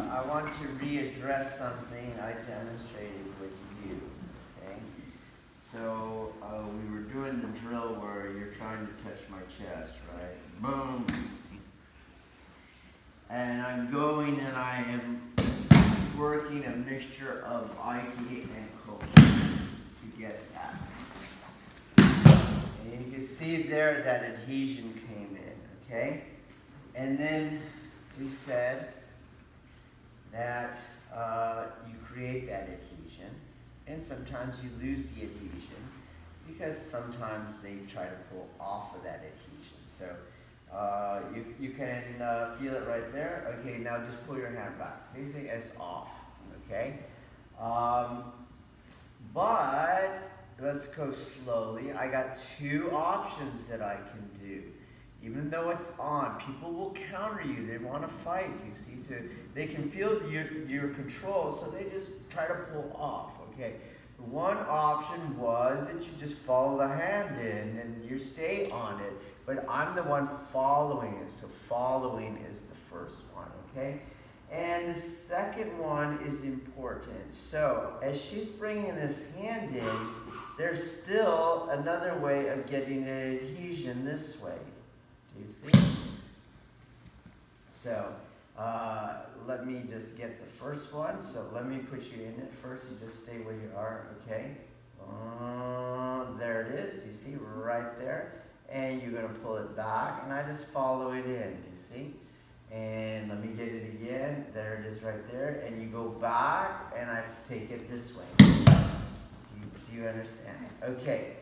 I want to readdress something I demonstrated with you, okay? So we were doing the drill where you're trying to touch my chest, right? Boom! And I'm going and I am working a mixture of Aikido and Kokyu to get that. And you can see there that adhesion came in, okay? And then we said that you create that adhesion, and sometimes you lose the adhesion because sometimes they try to pull off of that adhesion. So you can feel it right there. Okay, now just pull your hand back. Basically, it's off. Okay, but let's go slowly. I got two options that I can do. Even though it's on, people will counter you. They want to fight, you see. So they can feel your control, so they just try to pull off, okay? One option was that you just follow the hand in and you stay on it. But I'm the one following it, so following is the first one, okay? And the second one is important. So as she's bringing this hand in, there's still another way of getting an adhesion this way. Do you see? So let me just get the first one. So let me put you in it first. You just stay where you are, okay? There it is. Do you see? Right there. And you're going to pull it back, and I just follow it in. Do you see? And let me get it again. There it is right there. And you go back, and I take it this way. Do you understand? Okay.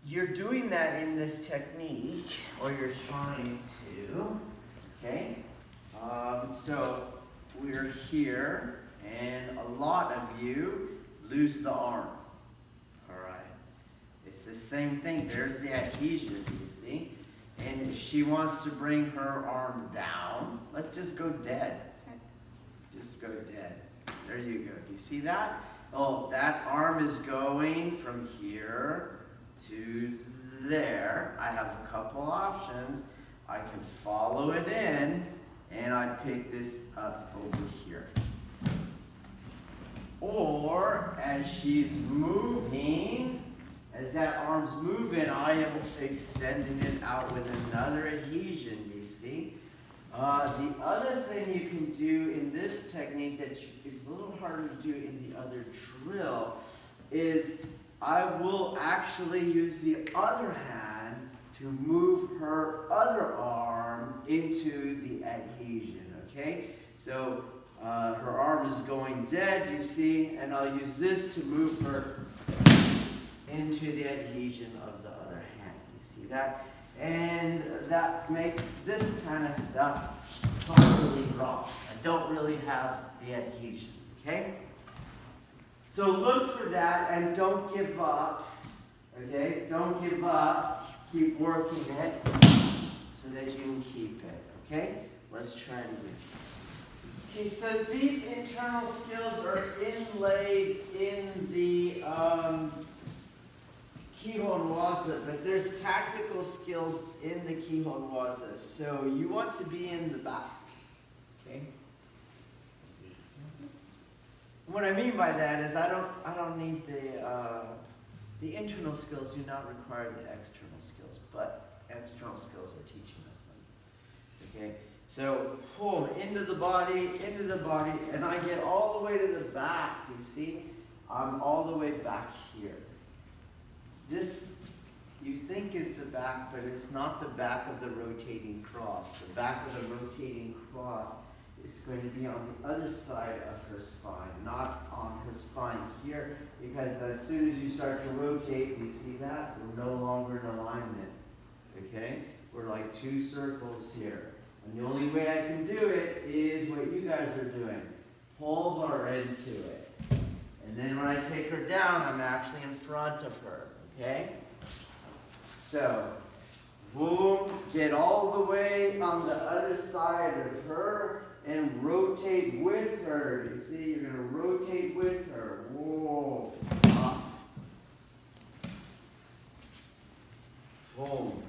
You're doing that in this technique, or you're trying to, okay? So we're here, and a lot of you lose the arm, all right? It's the same thing. There's the adhesion, you see? And if she wants to bring her arm down, let's just go dead. Just go dead. There you go. Do you see that? Oh, that arm is going from here to there. I have a couple options. I can follow it in, and I pick this up over here. Or, as she's moving, as that arm's moving, I am extending it out with another adhesion, you see? The other thing you can do in this technique that is a little harder to do in the other drill is I will actually use the other hand to move her other arm into the adhesion, okay? So her arm is going dead, you see, and I'll use this to move her into the adhesion of the other hand. You see that? And that makes this kind of stuff totally rough. I don't really have the adhesion, okay? So look for that and don't give up, okay? Don't give up. Keep working it so that you can keep it, okay? Let's try it again. Okay, so these internal skills are inlaid in the Kihon Waza, but there's tactical skills in the Kihon Waza. So you want to be in the back, okay? What I mean by that is I don't need the internal skills do not require the external skills, but external skills are teaching us them. Okay, so pull into the body, and I get all the way to the back. Do you see? I'm all the way back here. This you think is the back, but it's not the back of the rotating cross. The back of the rotating cross is going to be on the other side of her spine, not on her spine here, because as soon as you start to rotate, you see that? We're no longer in alignment, okay? We're like two circles here. And the only way I can do it is what you guys are doing. Pull her into it. And then when I take her down, I'm actually in front of her, okay? So, boom, get all the way on the other side of her, and rotate with her. You see, you're going to rotate with her. Whoa. Up. Boom.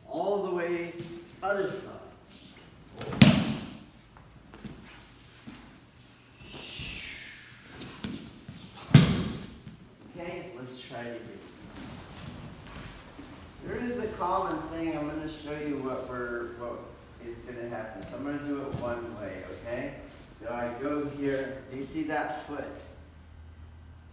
All the way other side. Whoa. is going to happen. So I'm going to do it one way, okay? So I go here. Do you see that foot?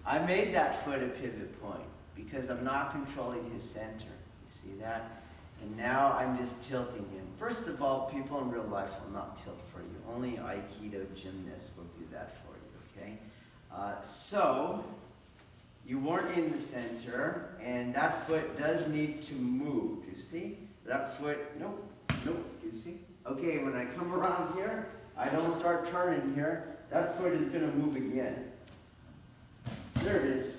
I made that foot a pivot point because I'm not controlling his center. You see that? And now I'm just tilting him. First of all, people in real life will not tilt for you. Only Aikido gymnasts will do that for you, okay? So, you weren't in the center, and that foot does need to move. Do you see? That foot, nope, nope, do you see? Okay, when I come around here, I don't start turning here. That foot is going to move again. There it is.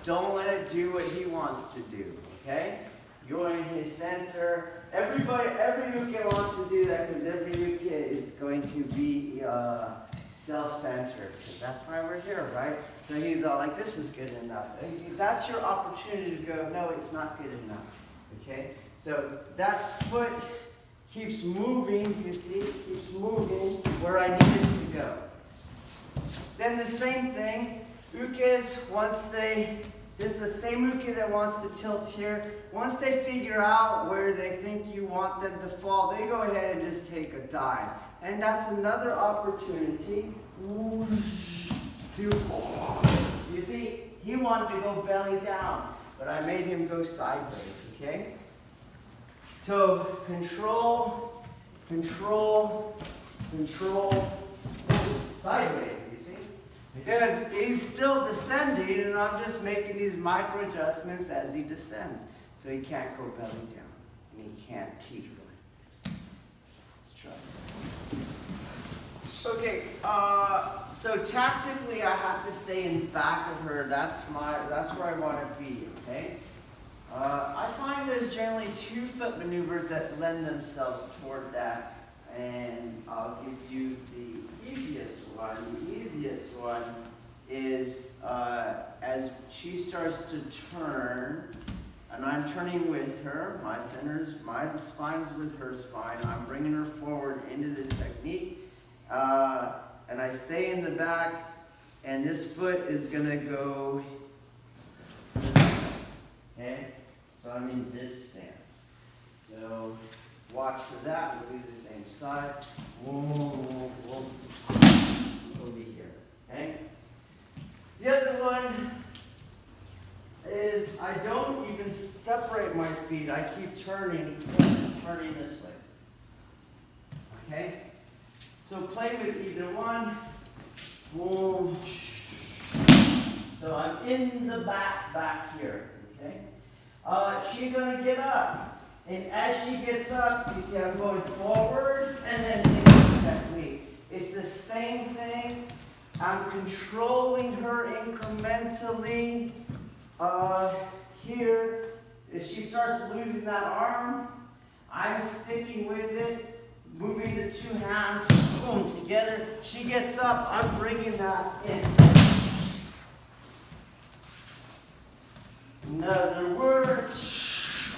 Don't let it do what he wants to do, okay? You're in his center. Every uke wants to do that because every uke is going to be self-centered. That's why we're here, right? So he's all like, this is good enough. That's your opportunity to go, no, it's not good enough, okay? So that foot keeps moving, you see, keeps moving where I need it to go. Then the same thing, ukes, once they, this is the same uke that wants to tilt here. Once they figure out where they think you want them to fall, they go ahead and just take a dive. And that's another opportunity. You see, he wanted to go belly down, but I made him go sideways, okay? So control, control, control, sideways. Because he's still descending, and I'm just making these micro adjustments as he descends. So he can't go belly down, and he can't teeter like this. Let's try. Okay, so tactically I have to stay in back of her. That's where I want to be, okay? I find there's generally 2 foot maneuvers that lend themselves toward that, and I'll give you the easiest one. The easiest one is as she starts to turn, and I'm turning with her, my spine's with her spine, I'm bringing her forward into the technique, and I stay in the back, and this foot is going to go, okay? So I'm in this stance. So watch for that, we'll do the same side. We'll be here, okay? The other one is I don't even separate my feet. I keep turning this way, okay? So play with either one. So I'm in the back here, okay? She's gonna get up. And as she gets up, you see I'm going forward and then into the technique. It's the same thing. I'm controlling her incrementally. Here, as she starts losing that arm, I'm sticking with it, moving the 2 hands, boom, together. She gets up, I'm bringing that in. In other words,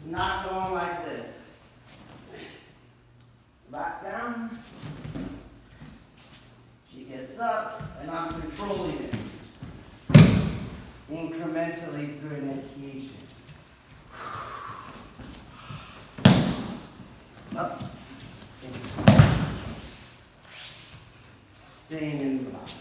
not going like this. Back down. She gets up, and I'm controlling it. Incrementally through an occasion. Up. Staying in the body.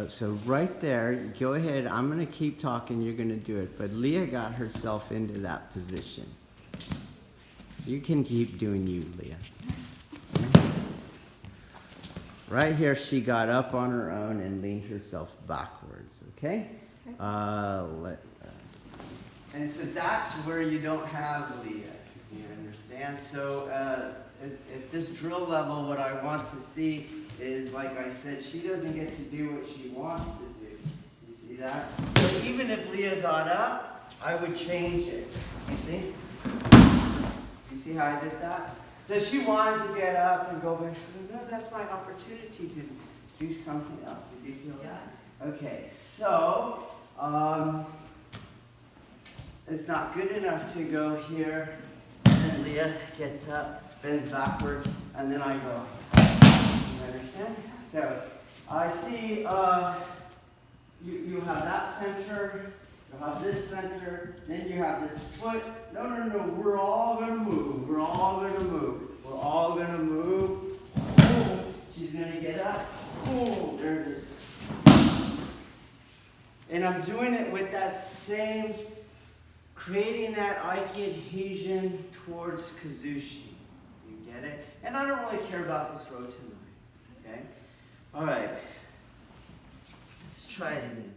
So right there, go ahead. I'm going to keep talking. You're going to do it. But Leah got herself into that position. You can keep doing you, Leah. Right here, she got up on her own and leaned herself backwards. Okay? And so that's where you don't have Leah. You understand? So at this drill level, what I want to see is, like I said, she doesn't get to do what she wants to do. You see that? So even if Leah got up, I would change it. You see? You see how I did that? So she wanted to get up and go back. She said, no, that's my opportunity to do something else. Did you feel that? Okay, so it's not good enough to go here. And Leah gets up, bends backwards, and then I go. You understand? So I see you have that center, you have this center, then you have this foot. No, no, no, we're all going to move. We're all going to move. We're all going to move. Boom. She's going to get up. Boom. There it is. And I'm doing it with that same, creating that Aiki adhesion towards Kazushi. You get it? And I don't really care about the throw tonight. Okay? All right. Let's try it again.